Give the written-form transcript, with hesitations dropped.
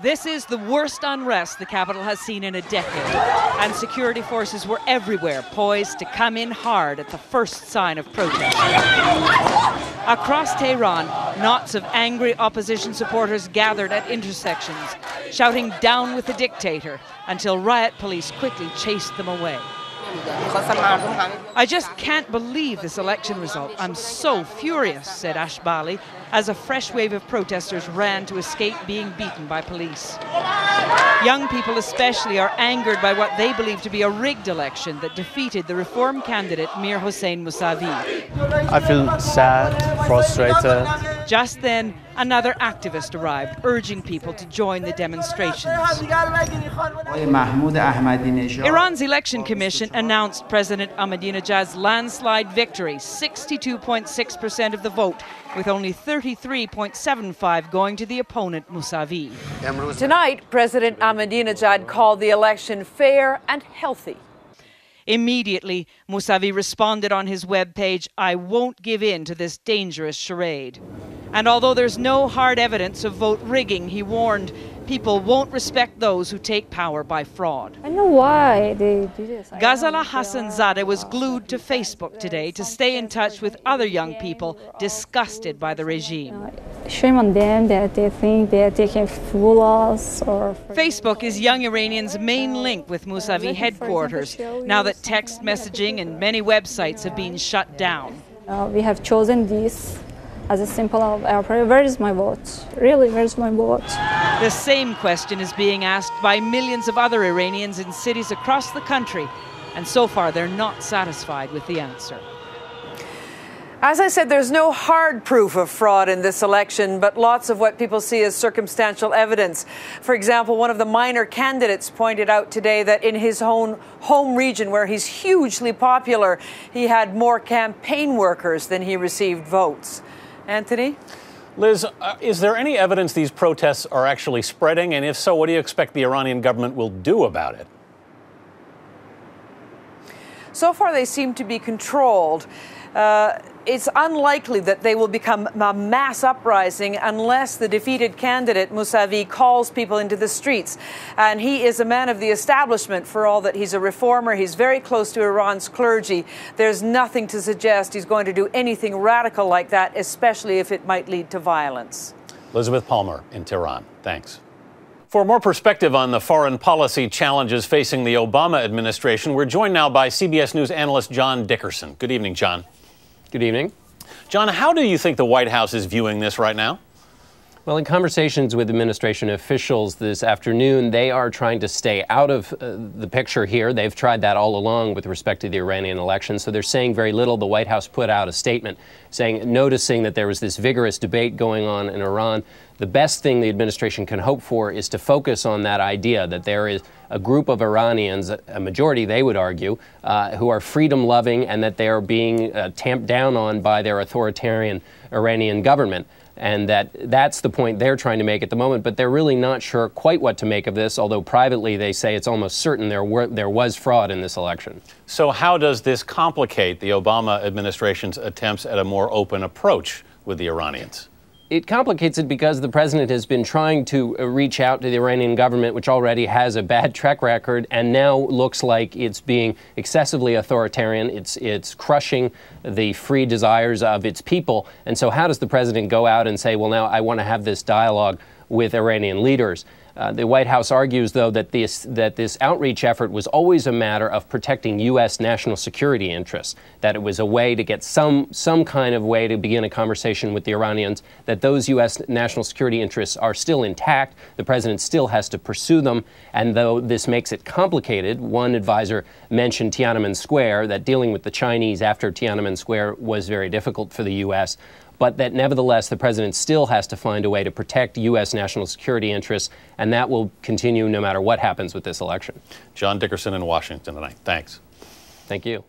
This is the worst unrest the capital has seen in a decade, and security forces were everywhere, poised to come in hard at the first sign of protest. Across Tehran, knots of angry opposition supporters gathered at intersections, shouting "Down with the dictator," until riot police quickly chased them away. "I just can't believe this election result. I'm so furious," said Ashbali, as a fresh wave of protesters ran to escape being beaten by police. Young people especially are angered by what they believe to be a rigged election that defeated the reform candidate Mir Hossein Mousavi. I feel sad, frustrated. Just then, another activist arrived, urging people to join the demonstrations. Iran's election commission announced President Ahmadinejad's landslide victory, 62.6% of the vote, with only 33.75 going to the opponent Mousavi. Tonight, President Ahmadinejad called the election fair and healthy. Immediately, Mousavi responded on his webpage, "I won't give in to this dangerous charade." And although there's no hard evidence of vote rigging, he warned, people won't respect those who take power by fraud. I know why they do this. Ghazala Hassanzadeh was glued to Facebook today to stay in touch with other young people disgusted by the regime. Shame on them that they think that they can fool us. Facebook is young Iranians' main link with Mousavi headquarters, now that text messaging and many websites have been shut down. We have chosen this as a symbol of our prayer. Where is my vote? Really, where's my vote? The same question is being asked by millions of other Iranians in cities across the country, and so far they're not satisfied with the answer. As I said, there's no hard proof of fraud in this election, but lots of what people see as circumstantial evidence. For example, one of the minor candidates pointed out today that in his own home region, where he's hugely popular, he had more campaign workers than he received votes. Anthony? Liz, is there any evidence these protests are actually spreading? And if so, what do you expect the Iranian government will do about it? So far, they seem to be controlled. It's unlikely that they will become a mass uprising unless the defeated candidate, Mousavi, calls people into the streets. And he is a man of the establishment for all that he's a reformer. He's very close to Iran's clergy. There's nothing to suggest he's going to do anything radical like that, especially if it might lead to violence. Elizabeth Palmer in Tehran. Thanks. For more perspective on the foreign policy challenges facing the Obama administration, we're joined now by CBS News analyst John Dickerson. Good evening, John. Good evening. John, how do you think the White House is viewing this right now? Well, in conversations with administration officials this afternoon, they are trying to stay out of the picture here. They've tried that all along with respect to the Iranian election, so they're saying very little. The White House put out a statement noticing that there was this vigorous debate going on in Iran. The best thing the administration can hope for is to focus on that idea that there is a group of Iranians, a majority, they would argue, who are freedom-loving and that they are being tamped down on by their authoritarian Iranian government. And that's the point they're trying to make at the moment. But they're really not sure quite what to make of this, although privately they say it's almost certain there was fraud in this election. So how does this complicate the Obama administration's attempts at a more open approach with the Iranians? It complicates it because the president has been trying to reach out to the Iranian government, which already has a bad track record, and now looks like it's being excessively authoritarian. It's crushing the free desires of its people. And so how does the president go out and say, well, now I want to have this dialogue with Iranian leaders? The White House argues, though, that this outreach effort was always a matter of protecting U.S. national security interests, that it was a way to get some kind of way to begin a conversation with the Iranians, that those U.S. national security interests are still intact. The president still has to pursue them. And though this makes it complicated, one advisor mentioned Tiananmen Square, that dealing with the Chinese after Tiananmen Square was very difficult for the U.S., but that nevertheless the president still has to find a way to protect U.S. national security interests, and that will continue no matter what happens with this election. John Dickerson in Washington tonight. Thanks. Thank you.